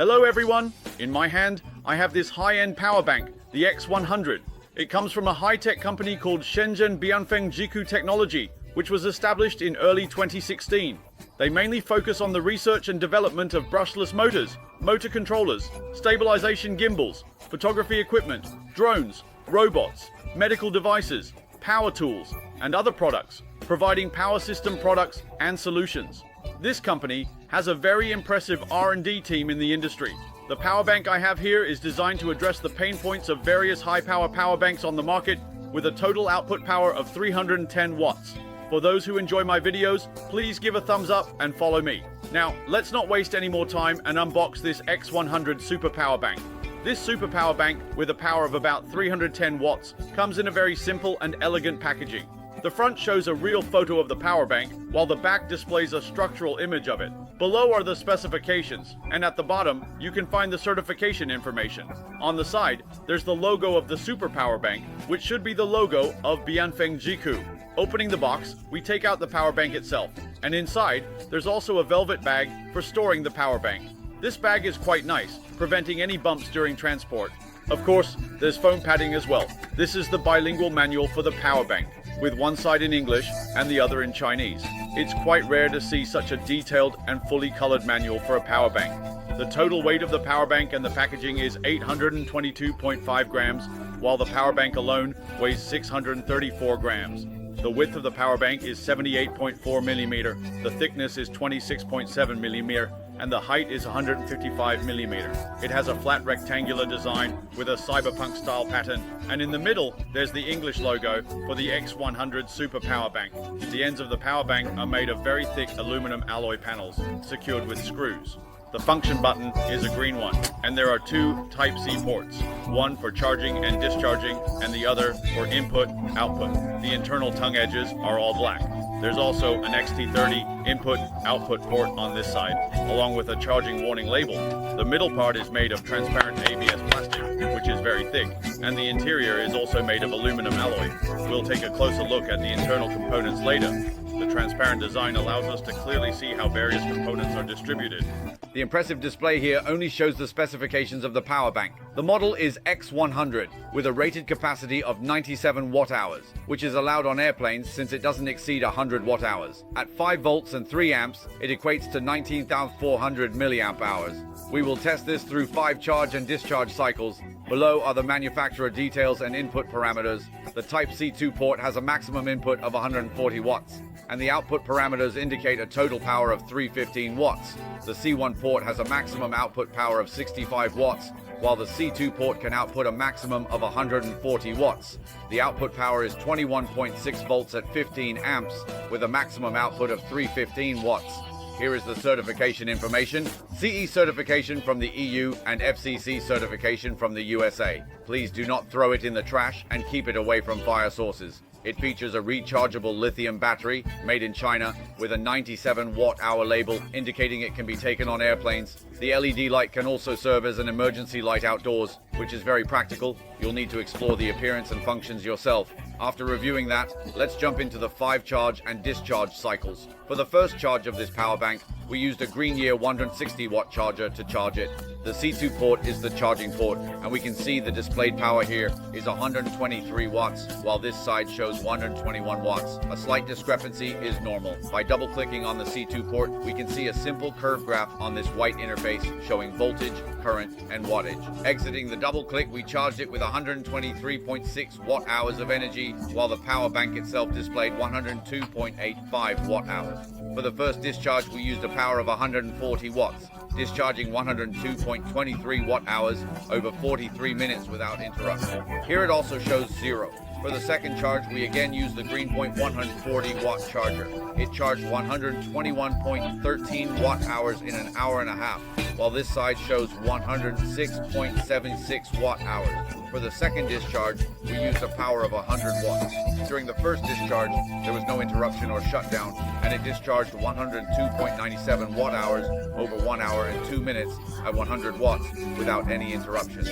Hello everyone! In my hand, I have this high-end power bank, the X100. It comes from a high-tech company called Shenzhen Bianfeng Jiku Technology, which was established in early 2016. They mainly focus on the research and development of brushless motors, motor controllers, stabilization gimbals, photography equipment, drones, robots, medical devices, power tools, and other products, providing power system products and solutions. This company has a very impressive R&D team in the industry. The power bank I have here is designed to address the pain points of various high-power power banks on the market with a total output power of 310 watts. For those who enjoy my videos, please give a thumbs up and follow me. Now, let's not waste any more time and unbox this X100 Super Power Bank. This Super Power Bank, with a power of about 310 watts, comes in a very simple and elegant packaging. The front shows a real photo of the power bank, while the back displays a structural image of it. Below are the specifications, and at the bottom, you can find the certification information. On the side, there's the logo of the Super Power Bank, which should be the logo of Bianfeng Jiku. Opening the box, we take out the power bank itself, and inside, there's also a velvet bag for storing the power bank. This bag is quite nice, preventing any bumps during transport. Of course, there's foam padding as well. This is the bilingual manual for the power bank, with one side in English and the other in Chinese. It's quite rare to see such a detailed and fully colored manual for a power bank. The total weight of the power bank and the packaging is 822.5 grams, while the power bank alone weighs 634 grams. The width of the power bank is 78.4 millimeter, the thickness is 26.7 millimeter, and the height is 155 millimeters. It has a flat rectangular design with a cyberpunk style pattern, and in the middle there's the English logo for the X100 Super Power Bank. The ends of the power bank are made of very thick aluminum alloy panels secured with screws. The function button is a green one, and there are two Type-C ports, one for charging and discharging, and the other for input-output. The internal tongue edges are all black. There's also an XT30 input-output port on this side, along with a charging warning label. The middle part is made of transparent ABS plastic, which is very thick, and the interior is also made of aluminum alloy. We'll take a closer look at the internal components later. The transparent design allows us to clearly see how various components are distributed. The impressive display here only shows the specifications of the power bank. The model is X100, with a rated capacity of 97 watt-hours, which is allowed on airplanes since it doesn't exceed 100 watt-hours. At 5 volts and 3 amps, it equates to 19,400 milliamp-hours. We will test this through 5 charge and discharge cycles. Below are the manufacturer details and input parameters. The Type-C 2 port has a maximum input of 140 watts, and the output parameters indicate a total power of 315 watts. The C1 port has a maximum output power of 65 watts, while the C2 port can output a maximum of 140 watts. The output power is 21.6 volts at 15 amps, with a maximum output of 315 watts. Here is the certification information: CE certification from the EU and FCC certification from the USA. Please do not throw it in the trash and keep it away from fire sources. It features a rechargeable lithium battery made in China with a 97 watt-hour label indicating it can be taken on airplanes. The LED light can also serve as an emergency light outdoors, which is very practical. You'll need to explore the appearance and functions yourself. After reviewing that, let's jump into the 5 charge and discharge cycles. For the first charge of this power bank, we used a Greenyear 160 watt charger to charge it. The C2 port is the charging port, and we can see the displayed power here is 123 watts, while this side shows 121 watts. A slight discrepancy is normal. By double-clicking on the C2 port, we can see a simple curve graph on this white interface showing voltage, current, and wattage. Exiting the double-click, we charged it with 123.6 watt-hours of energy, while the power bank itself displayed 102.85 watt-hours. For the first discharge, we used a power of 140 watts, discharging 102.23 watt-hours over 43 minutes without interruption. Here it also shows 0. For the second charge, we again used the Greenpoint 140 watt charger. It charged 121.13 watt-hours in an hour and a half, while this side shows 106.76 watt-hours. For the second discharge, we used a power of 100 watts. During the first discharge, there was no interruption or shutdown, and it discharged 102.97 watt-hours over 1 hour and 2 minutes at 100 watts without any interruption.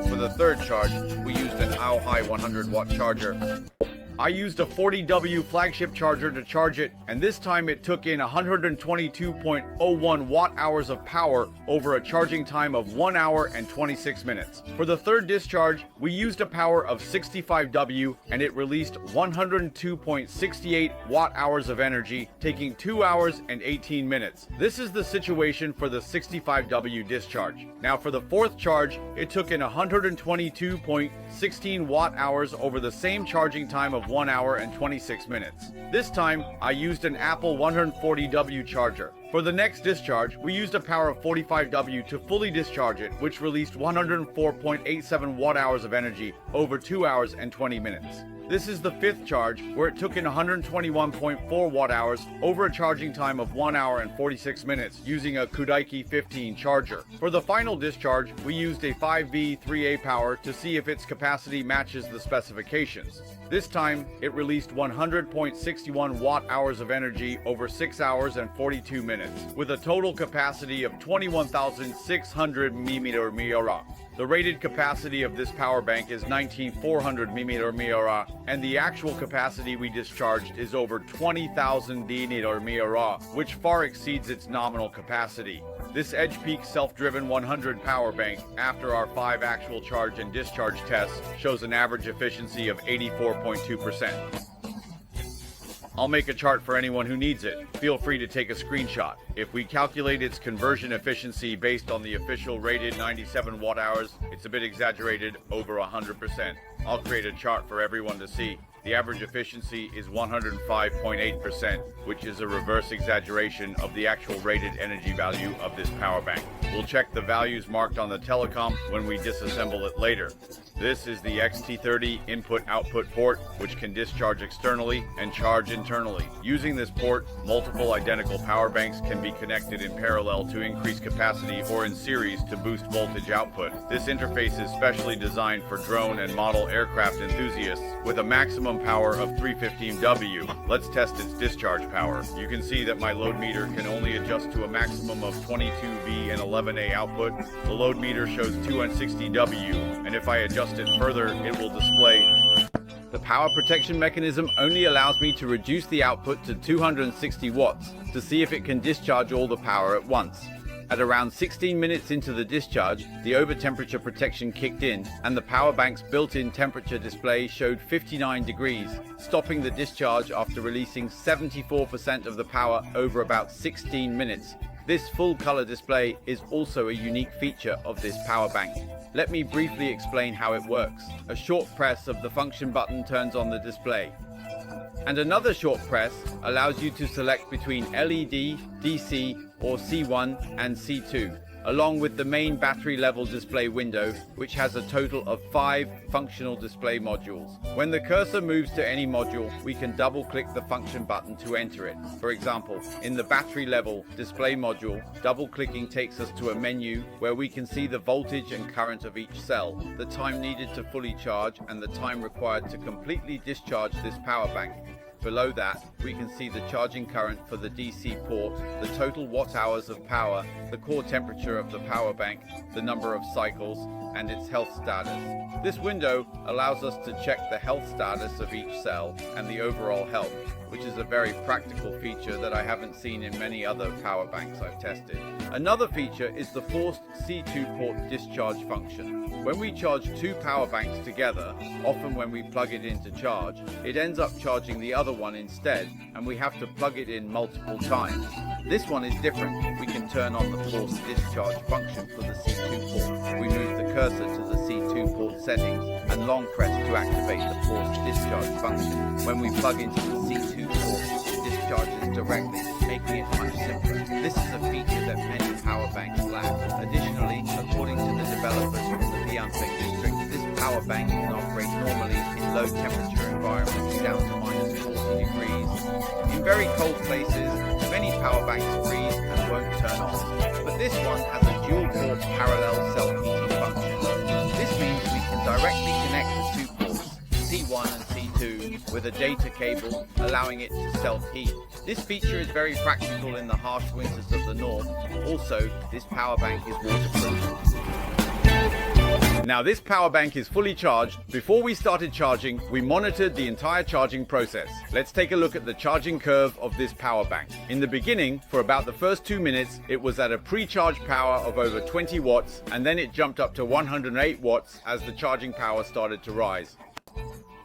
For the third charge, we used an High 100 watt charger. I used a 40W flagship charger to charge it, and this time it took in 122.01 watt-hours of power over a charging time of 1 hour and 26 minutes. For the third discharge, we used a power of 65W, and it released 102.68 watt-hours of energy, taking 2 hours and 18 minutes. This is the situation for the 65W discharge. Now for the fourth charge, it took in 122.16 watt-hours over the same charging time of 1 hour and 26 minutes. This time, I used an Apple 140W charger. For the next discharge, we used a power of 45W to fully discharge it, which released 104.87 watt-hours of energy over 2 hours and 20 minutes. This is the fifth charge, where it took in 121.4 watt-hours over a charging time of 1 hour and 46 minutes using a Kudaiki 15 charger. For the final discharge, we used a 5V3A power to see if its capacity matches the specifications. This time, it released 100.61 watt-hours of energy over 6 hours and 42 minutes, with a total capacity of 21,600 mAh. The rated capacity of this power bank is 19,400 mAh, and the actual capacity we discharged is over 20,000 mAh, which far exceeds its nominal capacity. This EdgePeak self-driven 100 power bank, after our 5 actual charge and discharge tests, shows an average efficiency of 84.2%. I'll make a chart for anyone who needs it. Feel free to take a screenshot. If we calculate its conversion efficiency based on the official rated 97 watt-hours, it's a bit exaggerated, over 100%. I'll create a chart for everyone to see. The average efficiency is 105.8%, which is a reverse exaggeration of the actual rated energy value of this power bank. We'll check the values marked on the telecom when we disassemble it later. This is the XT30 input-output port, which can discharge externally and charge internally. Using this port, multiple identical power banks can be connected in parallel to increase capacity or in series to boost voltage output. This interface is specially designed for drone and model aircraft enthusiasts with a maximum power of 315W. Let's test its discharge power. You can see that my load meter can only adjust to a maximum of 22V and 11A output. The load meter shows 260W, and if I adjust it further, it will display. The power protection mechanism only allows me to reduce the output to 260 watts to see if it can discharge all the power at once. At around 16 minutes into the discharge, the over-temperature protection kicked in, and the power bank's built-in temperature display showed 59 degrees, stopping the discharge after releasing 74% of the power over about 16 minutes. This full-color display is also a unique feature of this power bank. Let me briefly explain how it works. A short press of the function button turns on the display, and another short press allows you to select between LED, DC, or C1 and C2, along with the main battery level display window, which has a total of 5 functional display modules. When the cursor moves to any module, we can double-click the function button to enter it. For example, in the battery level display module, double-clicking takes us to a menu where we can see the voltage and current of each cell, the time needed to fully charge, and the time required to completely discharge this power bank. Below that, we can see the charging current for the DC port, the total watt-hours of power, the core temperature of the power bank, the number of cycles, and its health status. This window allows us to check the health status of each cell and the overall health, which is a very practical feature that I haven't seen in many other power banks I've tested. Another feature is the forced C2 port discharge function. When we charge 2 power banks together, often when we plug it in to charge, it ends up charging the other one instead, and we have to plug it in multiple times. This one is different. We can turn on the forced discharge function for the C2 port. We move the cursor to the C2 port settings and long press to activate the forced discharge function. When we plug into the C2 port, it discharges directly, making it much simpler. This is a feature that many power banks lack. Additionally, according to the developers from the Bianfeng district, this power bank can operate normally in low temperature environments down to minus 40 degrees. In very cold places, many power banks freeze and won't turn on, but this one has a dual port parallel self-heating function. This means we can directly connect the 2 ports, C1 and C2, with a data cable, allowing it to self-heat. This feature is very practical in the harsh winters of the north. Also, this power bank is waterproof. Now this power bank is fully charged. Before we started charging, we monitored the entire charging process. Let's take a look at the charging curve of this power bank. In the beginning, for about the first 2 minutes, it was at a pre-charged power of over 20 watts, and then it jumped up to 108 watts as the charging power started to rise.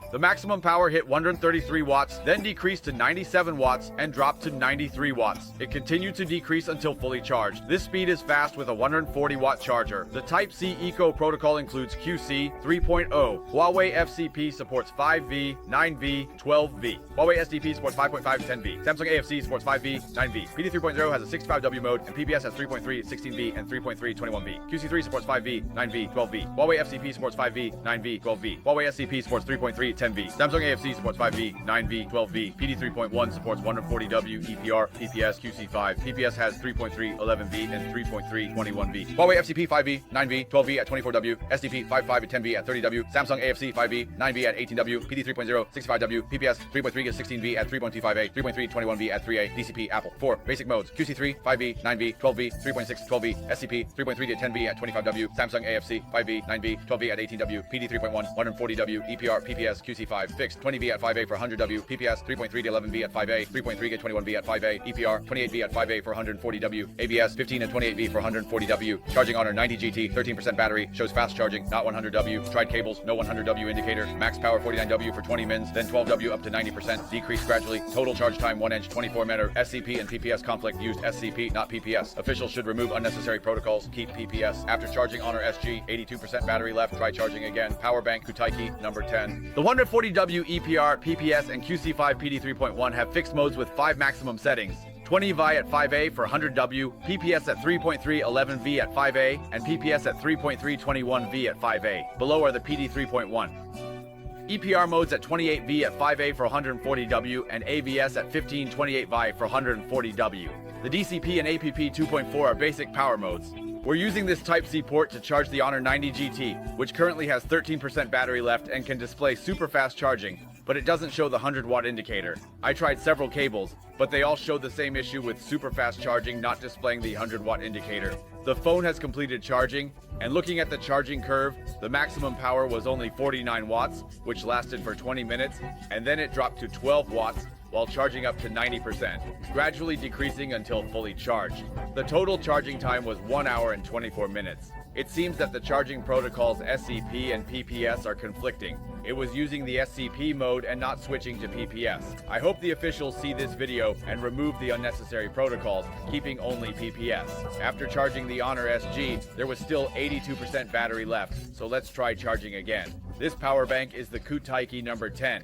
The maximum power hit 133 watts, then decreased to 97 watts and dropped to 93 watts. It continued to decrease until fully charged. This speed is fast with a 140 watt charger. The Type-C Eco protocol includes QC 3.0. Huawei FCP supports 5V, 9V, 12V. Huawei SDP supports 5.5, 10V. Samsung AFC supports 5V, 9V. PD 3.0 has a 65W mode, and PPS has 3.3, 16V, and 3.3, 21V. QC3 supports 5V, 9V, 12V. Huawei FCP supports 5V, 9V, 12V. Huawei SCP supports 3.3, 10V. Samsung AFC supports 5V, 9V, 12V. PD 3.1 supports 140W, EPR, PPS, QC5. PPS has 3.3, 11V, and 3.3, 21V. Huawei FCP 5V, 9V, 12V at 24W. SDP 5.5 at 10V at 30W. Samsung AFC 5V, 9V at 18W. PD 3.0, 65W. PPS 3.3 at 16V at 3.25A. 3.3, 21V at 3A. DCP Apple. 4. Basic modes. QC3, 5V, 9V, 12V, 3.6, 12V. SCP 3.3 to 10V at 25W. Samsung AFC 5V, 9V, 12V at 18W. PD 3.1, 140W. EPR, PPS, QC5. Fixed 20V at 5A for 100W, PPS 3.3 to 11V at 5A, 3.3 to 21V at 5A, EPR 28V at 5A for 140W, ABS 15 and 28V for 140W, Charging Honor 90 GT, 13% battery, shows fast charging, not 100W, tried cables, no 100W indicator, max power 49W for 20 mins, then 12W up to 90%, decrease gradually, total charge time 1 inch, 24 meter, SCP and PPS conflict, used SCP, not PPS. Officials should remove unnecessary protocols, keep PPS. After Charging Honor SG, 82% battery left, try charging again, power bank Kutaiki, number 10. The 140W EPR, PPS, and QC5 PD 3.1 have fixed modes with 5 maximum settings. 20V at 5A for 100W, PPS at 3.3 11V at 5A, and PPS at 3.3 21V at 5A. Below are the PD 3.1. EPR modes at 28V at 5A for 140W, and AVS at 1528V for 140W. The DCP and APP 2.4 are basic power modes. We're using this Type-C port to charge the Honor 90 GT, which currently has 13% battery left and can display super fast charging, but it doesn't show the 100-watt indicator. I tried several cables, but they all show the same issue with super fast charging not displaying the 100-watt indicator. The phone has completed charging, and looking at the charging curve, the maximum power was only 49 watts, which lasted for 20 minutes, and then it dropped to 12 watts, while charging up to 90%, gradually decreasing until fully charged. The total charging time was 1 hour and 24 minutes. It seems that the charging protocols SCP and PPS are conflicting. It was using the SCP mode and not switching to PPS. I hope the officials see this video and remove the unnecessary protocols, keeping only PPS. After charging the Honor SG, there was still 82% battery left, so let's try charging again. This power bank is the Kutaiki number 10.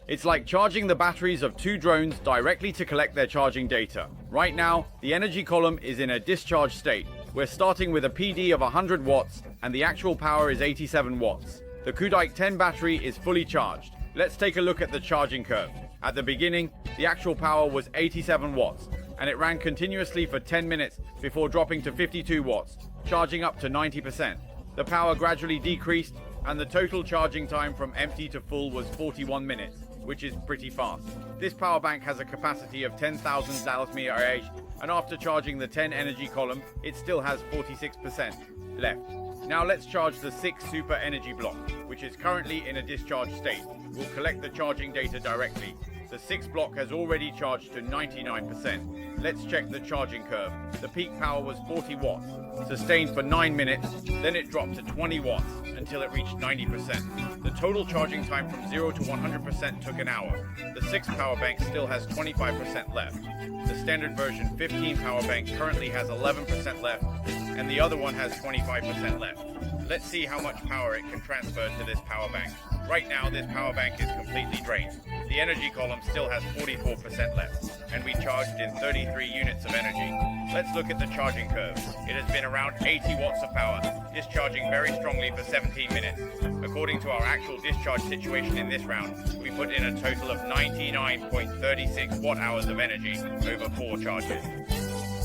It's like charging the batteries of 2 drones directly to collect their charging data. Right now, the energy column is in a discharge state. We're starting with a PD of 100 watts, and the actual power is 87 watts. The Kutaiki 10 battery is fully charged. Let's take a look at the charging curve. At the beginning, the actual power was 87 watts, and it ran continuously for 10 minutes before dropping to 52 watts, charging up to 90%. The power gradually decreased, and the total charging time from empty to full was 41 minutes. Which is pretty fast. This power bank has a capacity of 10,000 mAh, and after charging the 10 energy column, it still has 46% left. Now let's charge the 6 super energy block, which is currently in a discharge state. We'll collect the charging data directly. The 6 block has already charged to 99%. Let's check the charging curve. The peak power was 40 watts, sustained for 9 minutes, then it dropped to 20 watts until it reached 90%. The total charging time from 0 to 100% took an hour. The 6 power bank still has 25% left. The standard version 15 power bank currently has 11% left, and the other one has 25% left. Let's see how much power it can transfer to this power bank. Right now, this power bank is completely drained. The energy column still has 44% left, and we charged in 33 units of energy. Let's look at the charging curve. It has been around 80 watts of power, discharging very strongly for 17 minutes. According to our actual discharge situation in this round, we put in a total of 99.36 watt-hours of energy over 4 charges.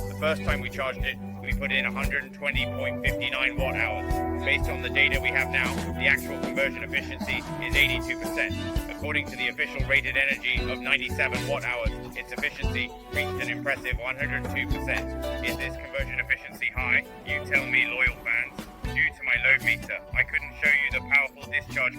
The first time we charged it, we put in 120.59 watt-hours. Based on the data we have now, the actual conversion efficiency is 82%. According to the official rated energy of 97 watt-hours, its efficiency reached an impressive 102%. Is this conversion efficiency high? You tell me, loyal fans. Due to my load meter, I couldn't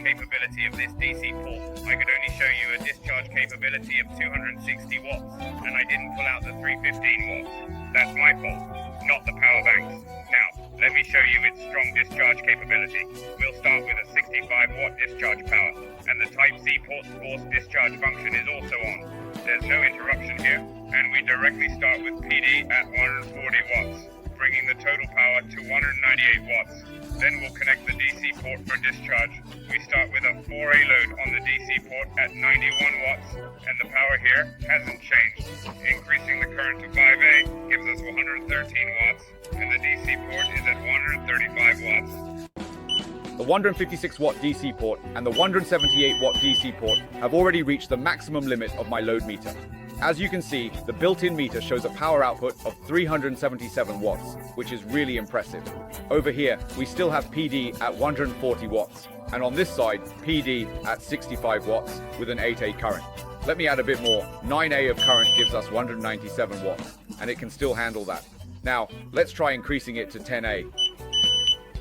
capability of this DC port. I could only show you a discharge capability of 260 watts, and I didn't pull out the 315 watts. That's my fault, not the power bank's. Now, let me show you its strong discharge capability. We'll start with a 65 watt discharge power, and the Type-C port's force discharge function is also on. There's no interruption here, and we directly start with PD at 140 watts, bringing the total power to 198 watts. Then we'll connect the DC port for discharge. We start with a 4A load on the DC port at 91 watts, and the power here hasn't changed. Increasing the current to 5A gives us 113 watts, and the DC port is at 135 watts. The 156 watt DC port and the 178 watt DC port have already reached the maximum limit of my load meter. As you can see, the built-in meter shows a power output of 377 watts, which is really impressive. Over here, we still have PD at 140 watts, and on this side, PD at 65 watts with an 8A current. Let me add a bit more. 9A of current gives us 197 watts, and it can still handle that. Now, let's try increasing it to 10A.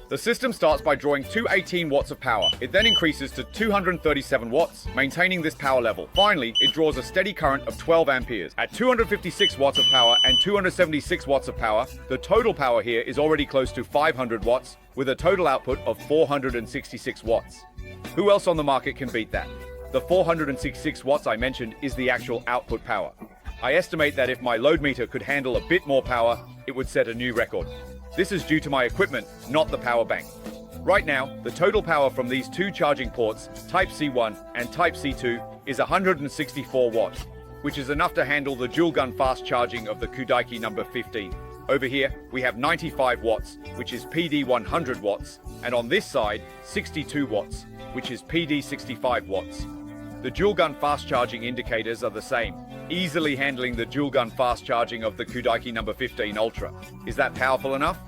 The system starts by drawing 218 watts of power. It then increases to 237 watts, maintaining this power level. Finally, it draws a steady current of 12 amperes. At 256 watts of power and 276 watts of power, the total power here is already close to 500 watts, with a total output of 466 watts. Who else on the market can beat that? The 466 watts I mentioned is the actual output power. I estimate that if my load meter could handle a bit more power, it would set a new record. This is due to my equipment, not the power bank. Right now, the total power from these two charging ports, Type-C1 and Type-C2, is 164 watts, which is enough to handle the dual gun fast charging of the Kudai number 15. Over here, we have 95 watts, which is PD 100 watts, and on this side, 62 watts, which is PD 65 watts. The dual gun fast charging indicators are the same, easily handling the dual gun fast charging of the Kudai number 15 Ultra. Is that powerful enough?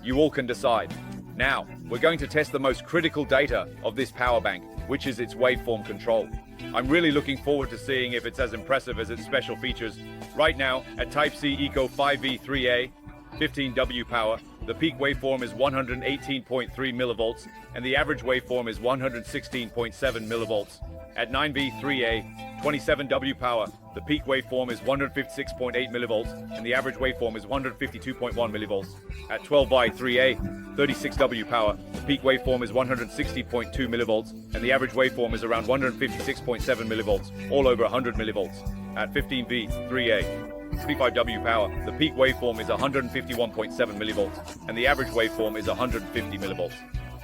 You all can decide. Now, we're going to test the most critical data of this power bank, which is its waveform control. I'm really looking forward to seeing if it's as impressive as its special features. Right now, at Type-C Eco 5V3A, 15W power, the peak waveform is 118.3 millivolts, and the average waveform is 116.7 millivolts. At 9V3A, 27W power, the peak waveform is 156.8 millivolts, and the average waveform is 152.1 millivolts. At 12Y3A, 36W power, the peak waveform is 160.2 millivolts, and the average waveform is around 156.7 millivolts, all over 100 millivolts. At 15V3A, 65W power, the peak waveform is 151.7 millivolts, and the average waveform is 150 millivolts.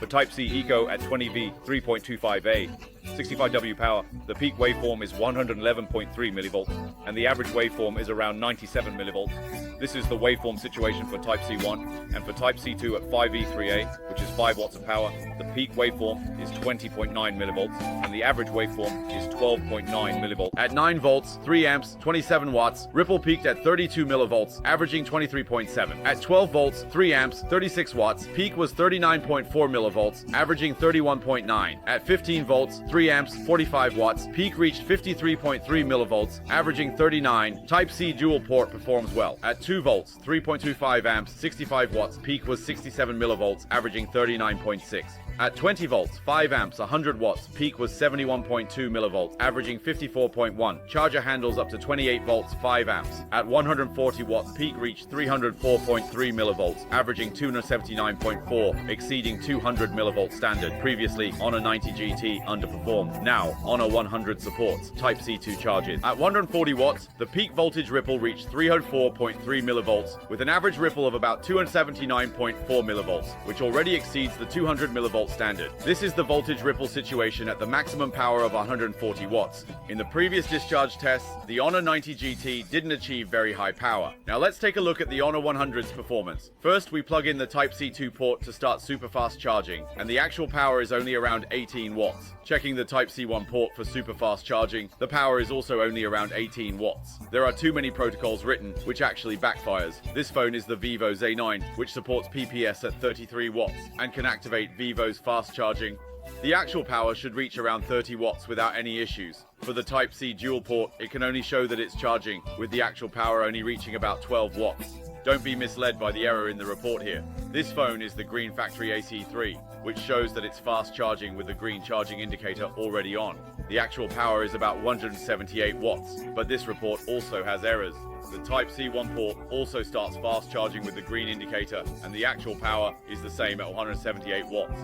For Type-C Eco at 20V 3.25A, 65W power, the peak waveform is 111.3 millivolts, and the average waveform is around 97 millivolts. This is the waveform situation for Type-C1, and for Type-C2 at 5E3A, which is 5 watts of power, the peak waveform is 20.9 millivolts, and the average waveform is 12.9 millivolts. At 9 volts, 3 amps, 27 watts, ripple peaked at 32 millivolts, averaging 23.7. At 12 volts, 3 amps, 36 watts, peak was 39.4 millivolts, averaging 31.9. At 15 volts, 3 amps, 45 watts, peak reached 53.3 millivolts, averaging 39. Type-C dual port performs well. At 2 volts, 3.25 amps, 65 watts, peak was 67 millivolts, averaging 39.6. At 20 volts, 5 amps, 100 watts, peak was 71.2 millivolts, averaging 54.1. Charger handles up to 28 volts, 5 amps. At 140 watts, peak reached 304.3 millivolts, averaging 279.4, exceeding 200 millivolt standard. Previously, Honor 90 GT underperformed. Now, Honor 100 supports Type-C2 charges. At 140 watts, the peak voltage ripple reached 304.3 millivolts, with an average ripple of about 279.4 millivolts, which already exceeds the 200 millivolt standard. This is the voltage ripple situation at the maximum power of 140 watts. In the previous discharge tests, the Honor 90 GT didn't achieve very high power. Now let's take a look at the Honor 100's performance. First, we plug in the Type-C2 port to start super fast charging, and the actual power is only around 18 watts. Checking the Type-C1 port for super fast charging, the power is also only around 18 watts. There are too many protocols written, which actually backfires. This phone is the Vivo Z9, which supports PPS at 33 watts and can activate Vivo's fast charging. The actual power should reach around 30 watts without any issues. For the Type-C dual port, it can only show that it's charging, with the actual power only reaching about 12 watts. Don't be misled by the error in the report here. This phone is the Green Factory AC3, which shows that it's fast charging with the green charging indicator already on. The actual power is about 178 watts, but this report also has errors. The Type-C 1 port also starts fast charging with the green indicator, and the actual power is the same at 178 watts.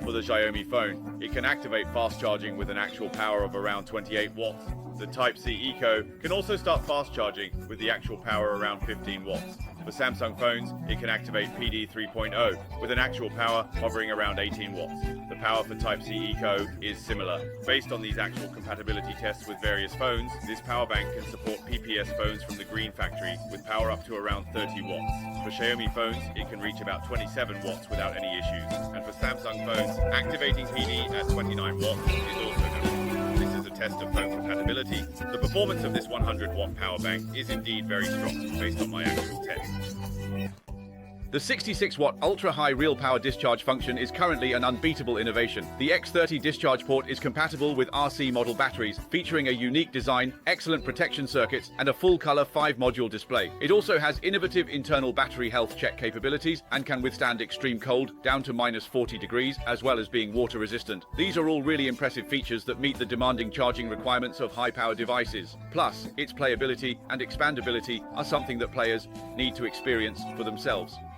For the Xiaomi phone, it can activate fast charging with an actual power of around 28 watts. The Type-C Eco can also start fast charging with the actual power around 15 watts. For Samsung phones, it can activate PD 3.0 with an actual power hovering around 18 watts. The power for Type-C Eco is similar. Based on these actual compatibility tests with various phones, this power bank can support PPS phones from the Green Factory with power up to around 30 watts. For Xiaomi phones, it can reach about 27 watts without any issues. And for Samsung phones, activating PD at 29 watts is also known. This is a test of phone compatibility. The performance of this 100-watt power bank is indeed very strong based on my actual test. The 66-watt ultra-high real power discharge function is currently an unbeatable innovation. The X30 discharge port is compatible with RC model batteries, featuring a unique design, excellent protection circuits, and a full-color 5-module display. It also has innovative internal battery health check capabilities and can withstand extreme cold, down to -40 degrees, as well as being water-resistant. These are all really impressive features that meet the demanding charging requirements of high-power devices. Plus, its playability and expandability are something that players need to experience for themselves.